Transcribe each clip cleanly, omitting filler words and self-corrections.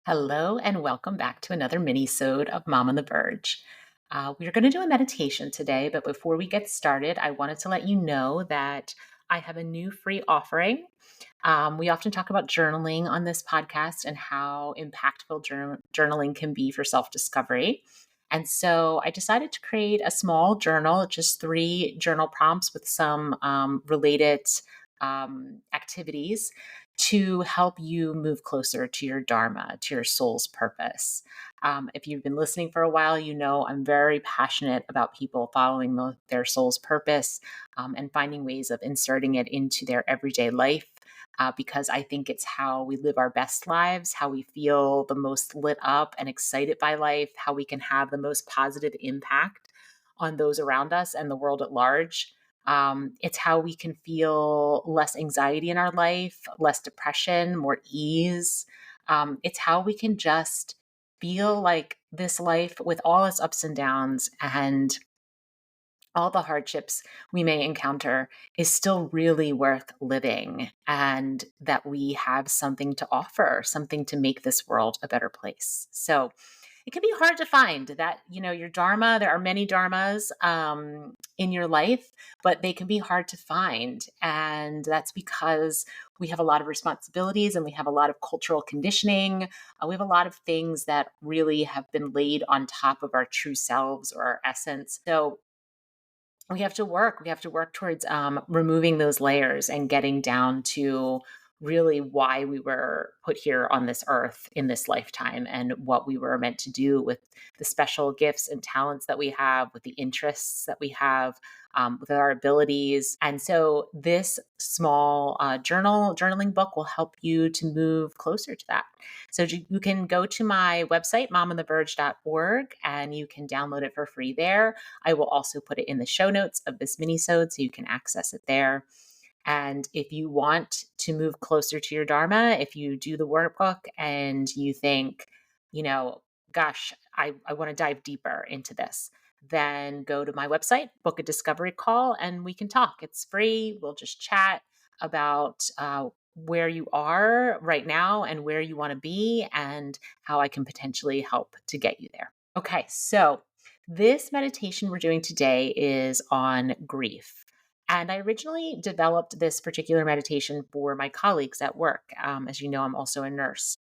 Hello and welcome back to another mini-sode of Mom on the Verge. We're going to do a meditation today, but before we get started, I wanted to let you know that I have a new free offering. We often talk about journaling on this podcast and how impactful journaling can be for self-discovery. And so I decided to create a small journal, just 3 journal prompts with some related activities to help you move closer to your dharma, to your soul's purpose. If you've been listening for a while, you know I'm very passionate about people following their soul's purpose and finding ways of inserting it into their everyday life. Because I think it's how we live our best lives, how we feel the most lit up and excited by life, how we can have the most positive impact on those around us and the world at large. It's how we can feel less anxiety in our life, less depression, more ease. It's how we can just feel like this life, with all its ups and downs and all the hardships we may encounter, is still really worth living, and that we have something to offer, something to make this world a better place. So it can be hard to find that, your dharma. There are many dharmas in your life, but they can be hard to find. And that's because we have a lot of responsibilities and we have a lot of cultural conditioning. We have a lot of things that really have been laid on top of our true selves or our essence. So we have to work towards removing those layers and getting down to really why we were put here on this earth in this lifetime, and what we were meant to do with the special gifts and talents that we have, with the interests that we have, with our abilities. And so this small journaling book will help you to move closer to that. So you can go to my website, momontheverge.org, and you can download it for free there. I will also put it in the show notes of this mini-sode so you can access it there. And if you want to move closer to your dharma, if you do the workbook and you think, gosh, I want to dive deeper into this, then go to my website, book a discovery call, and we can talk. It's free. We'll just chat about where you are right now and where you want to be, and how I can potentially help to get you there. Okay, so this meditation we're doing today is on grief. And I originally developed this particular meditation for my colleagues at work. As you know, I'm also a nurse.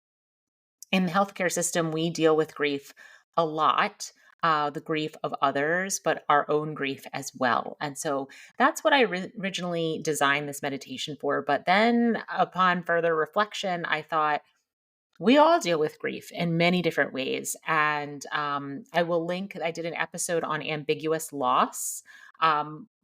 In the healthcare system, we deal with grief a lot, the grief of others, but our own grief as well. And so that's what I originally designed this meditation for. But then, upon further reflection, I thought, we all deal with grief in many different ways. And I did an episode on ambiguous loss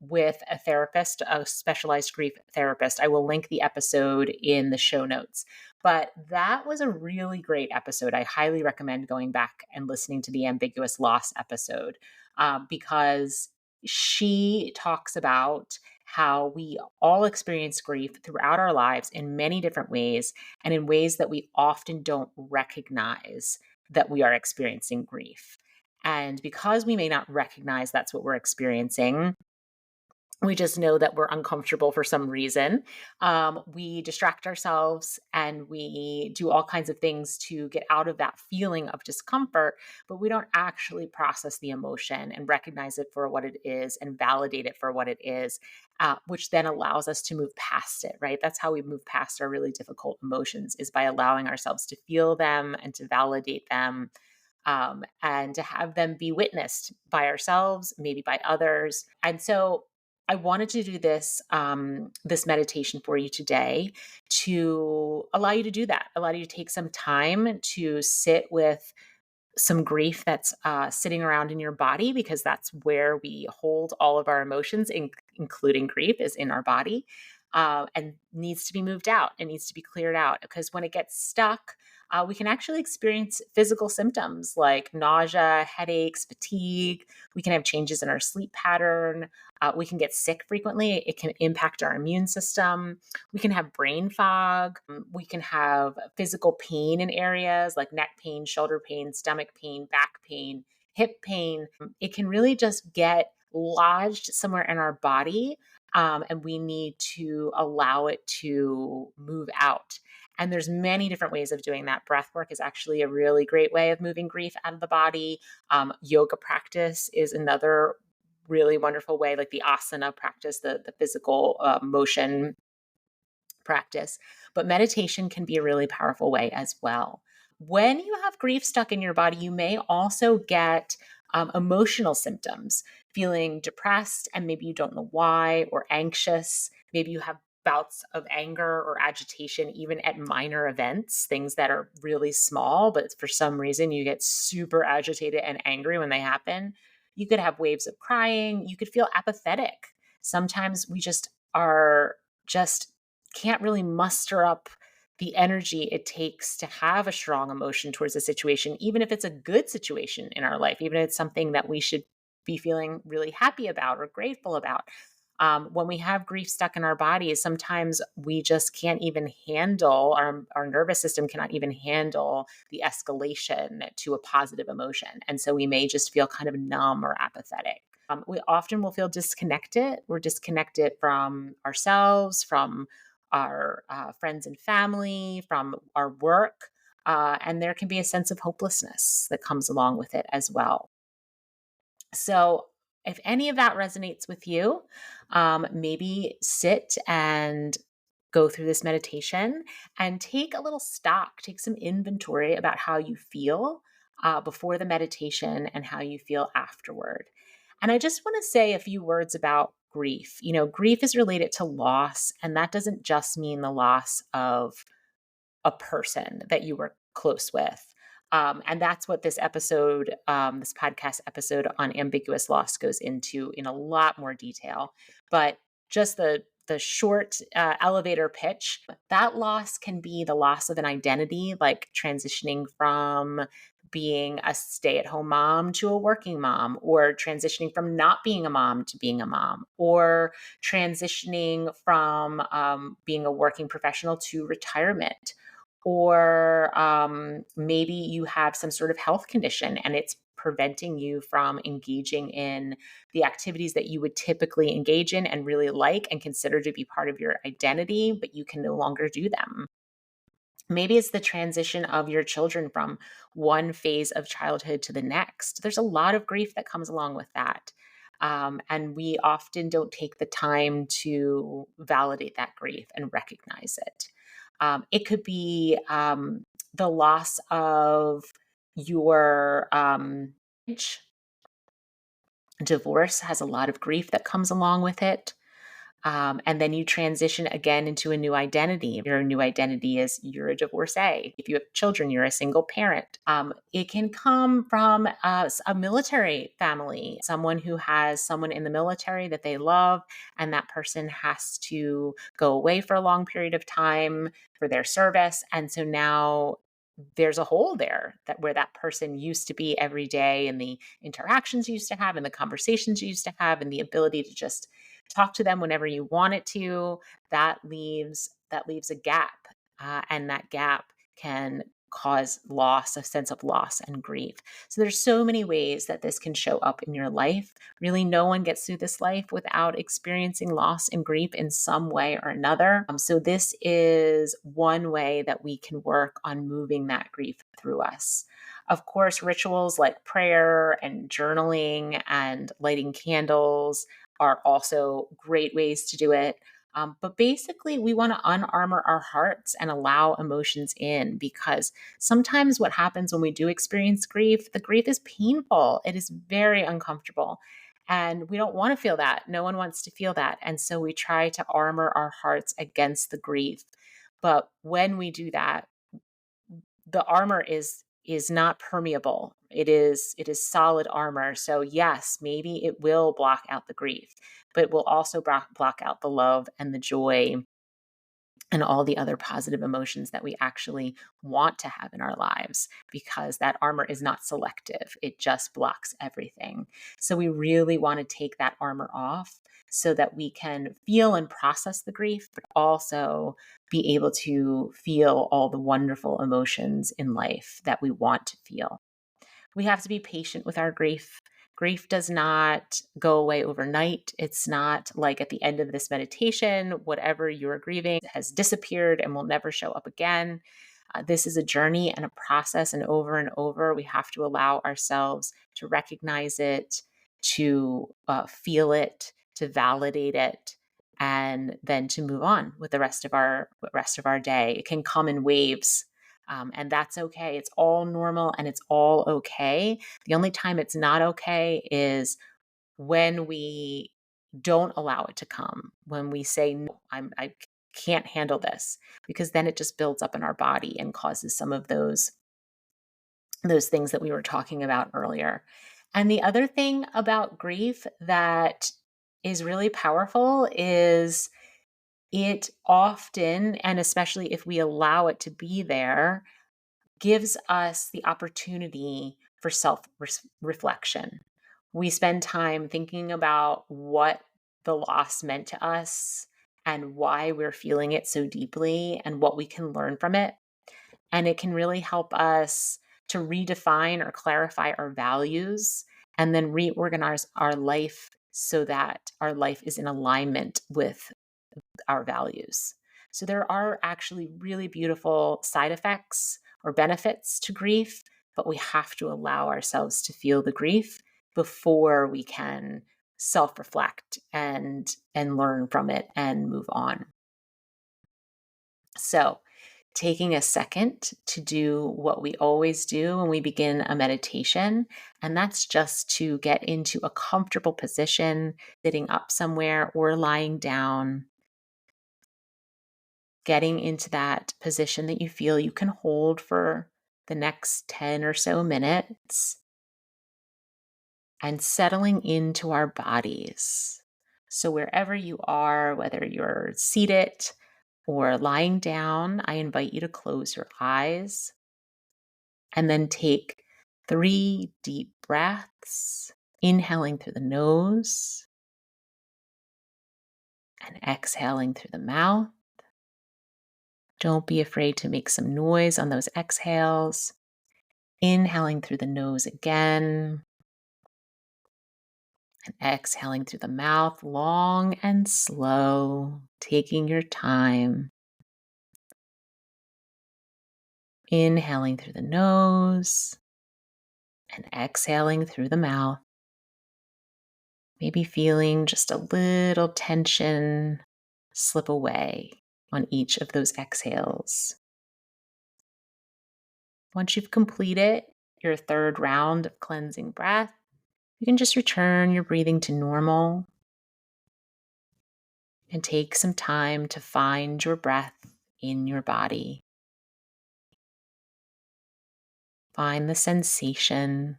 with a therapist, a specialized grief therapist. I will link the episode in the show notes. But that was a really great episode. I highly recommend going back and listening to the ambiguous loss episode, because she talks about how we all experience grief throughout our lives in many different ways, and in ways that we often don't recognize that we are experiencing grief. And because we may not recognize that's what we're experiencing, we just know that we're uncomfortable for some reason. We distract ourselves and we do all kinds of things to get out of that feeling of discomfort, but we don't actually process the emotion and recognize it for what it is and validate it for what it is, which then allows us to move past it, right? That's how we move past our really difficult emotions, is by allowing ourselves to feel them and to validate them, and to have them be witnessed by ourselves, maybe by others. And so I wanted to do this meditation for you today to allow you to do that, allow you to take some time to sit with some grief that's sitting around in your body, because that's where we hold all of our emotions, including grief, is in our body, and needs to be moved out. It needs to be cleared out, because when it gets stuck, we can actually experience physical symptoms like nausea, headaches, fatigue. We can have changes in our sleep pattern. We can get sick frequently. It can impact our immune system. We can have brain fog. We can have physical pain in areas like neck pain, shoulder pain, stomach pain, back pain, hip pain. It can really just get lodged somewhere in our body, and we need to allow it to move out. And there's many different ways of doing that. Breath work is actually a really great way of moving grief out of the body. Yoga practice is another really wonderful way, like the asana practice, the physical motion practice. But meditation can be a really powerful way as well. When you have grief stuck in your body, you may also get emotional symptoms, feeling depressed, and maybe you don't know why, or anxious. Maybe you have bouts of anger or agitation, even at minor events, things that are really small, but for some reason you get super agitated and angry when they happen. You could have waves of crying. You could feel apathetic. Sometimes we just can't really muster up the energy it takes to have a strong emotion towards a situation, even if it's a good situation in our life, even if it's something that we should be feeling really happy about or grateful about. When we have grief stuck in our bodies, sometimes we just can't even handle, our nervous system cannot even handle the escalation to a positive emotion. And so we may just feel kind of numb or apathetic. We often will feel disconnected. We're disconnected from ourselves, from our friends and family, from our work. And there can be a sense of hopelessness that comes along with it as well. So, if any of that resonates with you, maybe sit and go through this meditation and take a little stock, take some inventory about how you feel before the meditation and how you feel afterward. And I just want to say a few words about grief. You know, grief is related to loss, and that doesn't just mean the loss of a person that you were close with. And that's what this episode, this podcast episode on ambiguous loss goes into in a lot more detail. But just the short elevator pitch, that loss can be the loss of an identity, like transitioning from being a stay-at-home mom to a working mom, or transitioning from not being a mom to being a mom, or transitioning from being a working professional to retirement, or maybe you have some sort of health condition and it's preventing you from engaging in the activities that you would typically engage in and really like and consider to be part of your identity, but you can no longer do them. Maybe it's the transition of your children from one phase of childhood to the next. There's a lot of grief that comes along with that. And we often don't take the time to validate that grief and recognize it. It could be the loss of your divorce has a lot of grief that comes along with it. And then you transition again into a new identity. Your new identity is you're a divorcee. If you have children, you're a single parent. It can come from a military family, someone who has someone in the military that they love, and that person has to go away for a long period of time for their service. And so now there's a hole there that where that person used to be every day, and the interactions you used to have and the conversations you used to have and the ability to just talk to them whenever you want it to, that leaves a gap, and that gap can cause loss, a sense of loss and grief. So there's so many ways that this can show up in your life. Really, no one gets through this life without experiencing loss and grief in some way or another. So this is one way that we can work on moving that grief through us. Of course, rituals like prayer and journaling and lighting candles are also great ways to do it. But basically, we want to unarmor our hearts and allow emotions in, because sometimes what happens when we do experience grief, the grief is painful. It is very uncomfortable. And we don't want to feel that. No one wants to feel that. And so we try to armor our hearts against the grief. But when we do that, the armor is not permeable. It is solid armor. So yes, maybe it will block out the grief, but it will also block out the love and the joy and all the other positive emotions that we actually want to have in our lives, because that armor is not selective. It just blocks everything. So we really want to take that armor off so that we can feel and process the grief, but also be able to feel all the wonderful emotions in life that we want to feel. We have to be patient with our grief. Grief does not go away overnight. It's not like at the end of this meditation, whatever you're grieving has disappeared and will never show up again. This is a journey and a process, and over, we have to allow ourselves to recognize it, to feel it, to validate it, and then to move on with the rest of our day. It can come in waves, and that's okay. It's all normal and it's all okay. The only time it's not okay is when we don't allow it to come, when we say, no, I can't handle this, because then it just builds up in our body and causes some of those things that we were talking about earlier. And the other thing about grief that is really powerful is it often, and especially if we allow it to be there, gives us the opportunity for self reflection. We spend time thinking about what the loss meant to us and why we're feeling it so deeply and what we can learn from it. And it can really help us to redefine or clarify our values and then reorganize our life so that our life is in alignment with our values. So there are actually really beautiful side effects or benefits to grief, but we have to allow ourselves to feel the grief before we can self-reflect and learn from it and move on. So, taking a second to do what we always do when we begin a meditation, and that's just to get into a comfortable position, sitting up somewhere or lying down, getting into that position that you feel you can hold for the next 10 or so minutes, and settling into our bodies. So, wherever you are, whether you're seated or lying down, I invite you to close your eyes and then take 3 deep breaths, inhaling through the nose and exhaling through the mouth. Don't be afraid to make some noise on those exhales. Inhaling through the nose again and exhaling through the mouth, long and slow, taking your time. Inhaling through the nose and exhaling through the mouth. Maybe feeling just a little tension slip away on each of those exhales. Once you've completed your third round of cleansing breath, you can just return your breathing to normal and take some time to find your breath in your body. Find the sensation.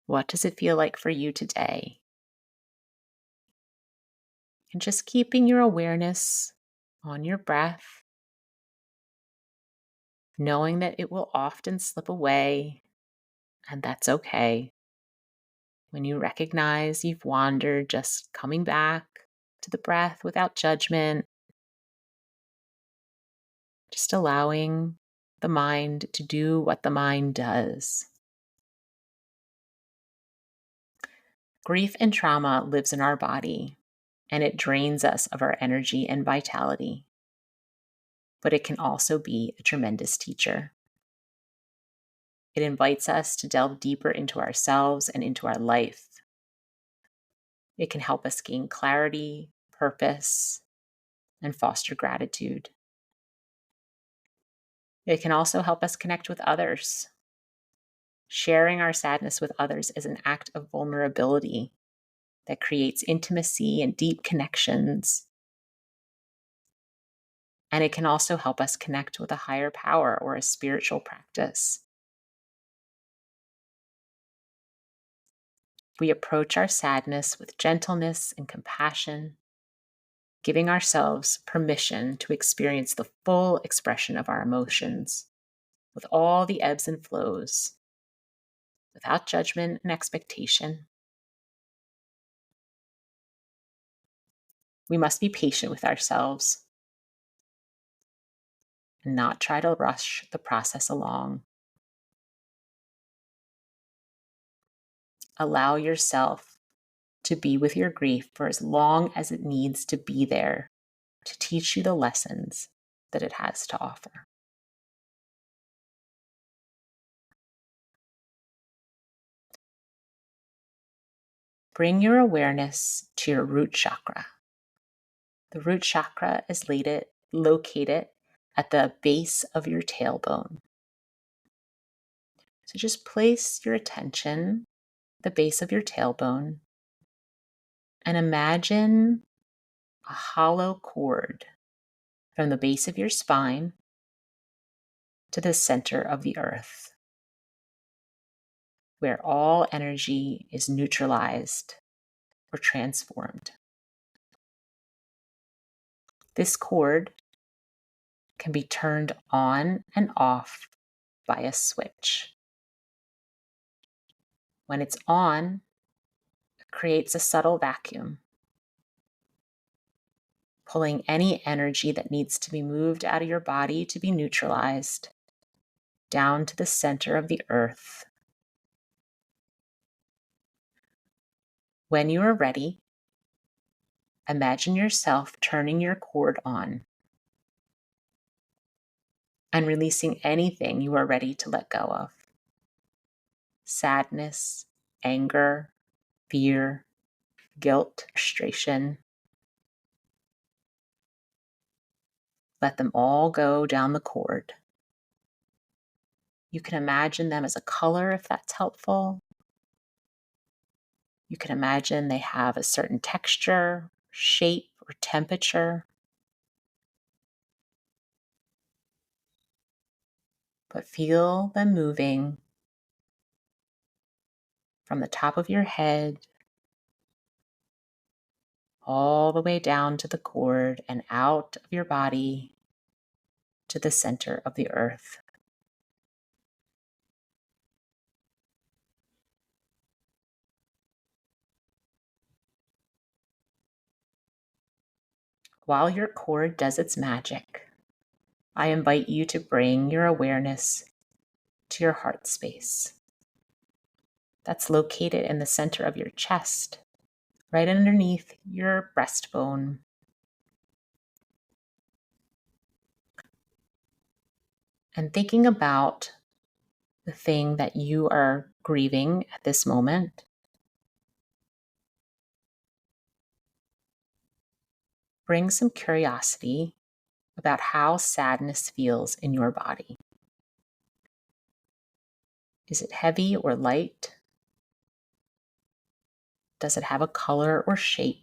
What does it feel like for you today? And just keeping your awareness on your breath, knowing that it will often slip away, and that's okay. When you recognize you've wandered, just coming back to the breath without judgment, just allowing the mind to do what the mind does. Grief and trauma lives in our body, and it drains us of our energy and vitality. But it can also be a tremendous teacher. It invites us to delve deeper into ourselves and into our life. It can help us gain clarity, purpose, and foster gratitude. It can also help us connect with others. Sharing our sadness with others is an act of vulnerability that creates intimacy and deep connections. And it can also help us connect with a higher power or a spiritual practice. We approach our sadness with gentleness and compassion, giving ourselves permission to experience the full expression of our emotions with all the ebbs and flows, without judgment and expectation. We must be patient with ourselves and not try to rush the process along. Allow yourself to be with your grief for as long as it needs to be there to teach you the lessons that it has to offer. Bring your awareness to your root chakra. The root chakra is located at the base of your tailbone. So just place your attention at the base of your tailbone and imagine a hollow cord from the base of your spine to the center of the earth, where all energy is neutralized or transformed. This cord can be turned on and off by a switch. When it's on, it creates a subtle vacuum, pulling any energy that needs to be moved out of your body to be neutralized down to the center of the earth. When you are ready, imagine yourself turning your cord on and releasing anything you are ready to let go of. Sadness, anger, fear, guilt, frustration. Let them all go down the cord. You can imagine them as a color if that's helpful. You can imagine they have a certain texture, shape, or temperature. But feel them moving from the top of your head all the way down to the cord and out of your body to the center of the earth. While your cord does its magic, I invite you to bring your awareness to your heart space. That's located in the center of your chest, right underneath your breastbone. And thinking about the thing that you are grieving at this moment, bring some curiosity about how sadness feels in your body. Is it heavy or light? Does it have a color or shape?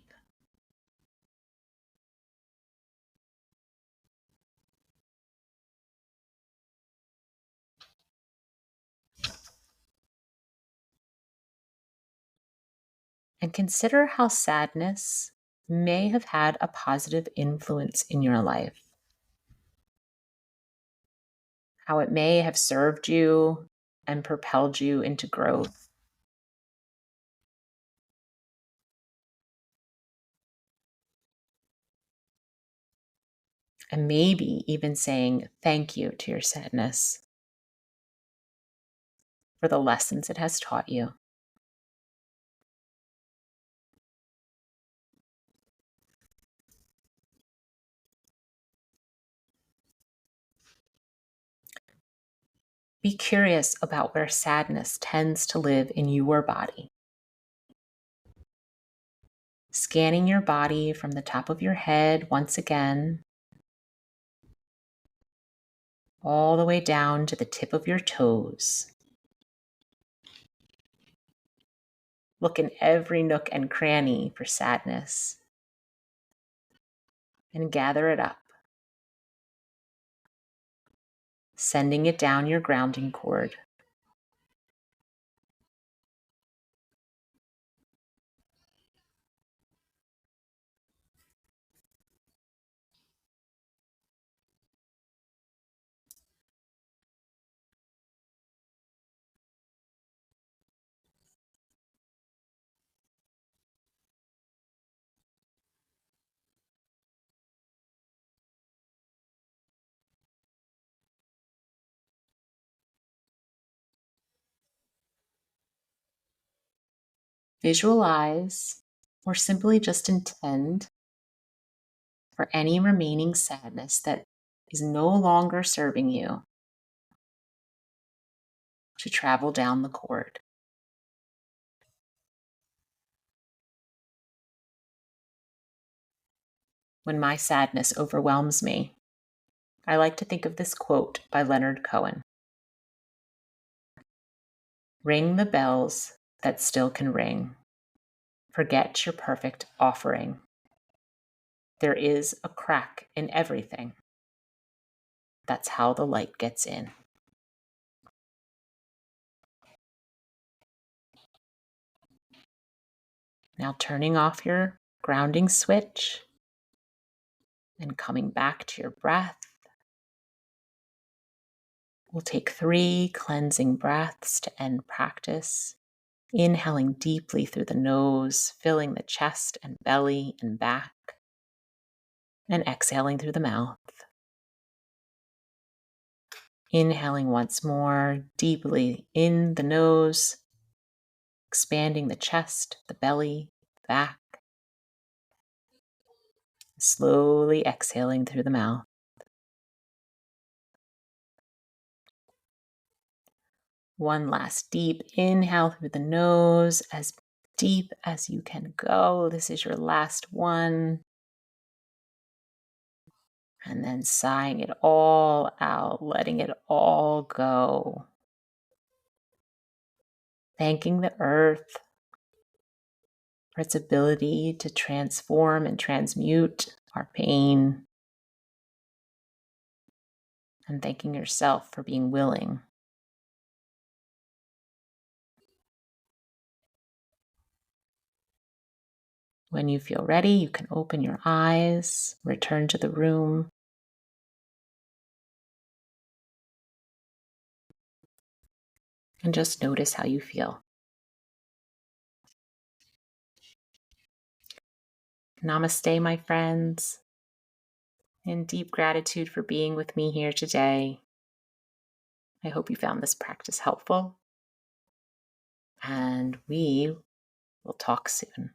And consider how sadness may have had a positive influence in your life, how it may have served you and propelled you into growth. And maybe even saying thank you to your sadness for the lessons it has taught you. Be curious about where sadness tends to live in your body. Scanning your body from the top of your head once again, all the way down to the tip of your toes. Look in every nook and cranny for sadness and gather it up, sending it down your grounding cord. Visualize or simply just intend for any remaining sadness that is no longer serving you to travel down the cord. When my sadness overwhelms me, I like to think of this quote by Leonard Cohen: "Ring the bells that still can ring. Forget your perfect offering. There is a crack in everything. That's how the light gets in." Now turning off your grounding switch and coming back to your breath. We'll take 3 cleansing breaths to end practice. Inhaling deeply through the nose, filling the chest and belly and back, and exhaling through the mouth. Inhaling once more deeply in the nose, expanding the chest, the belly, back. Slowly exhaling through the mouth. One last deep inhale through the nose, as deep as you can go. This is your last one. And then sighing it all out, letting it all go. Thanking the earth for its ability to transform and transmute our pain. And thanking yourself for being willing. When you feel ready, you can open your eyes, return to the room. And just notice how you feel. Namaste, my friends. In deep gratitude for being with me here today. I hope you found this practice helpful. And we will talk soon.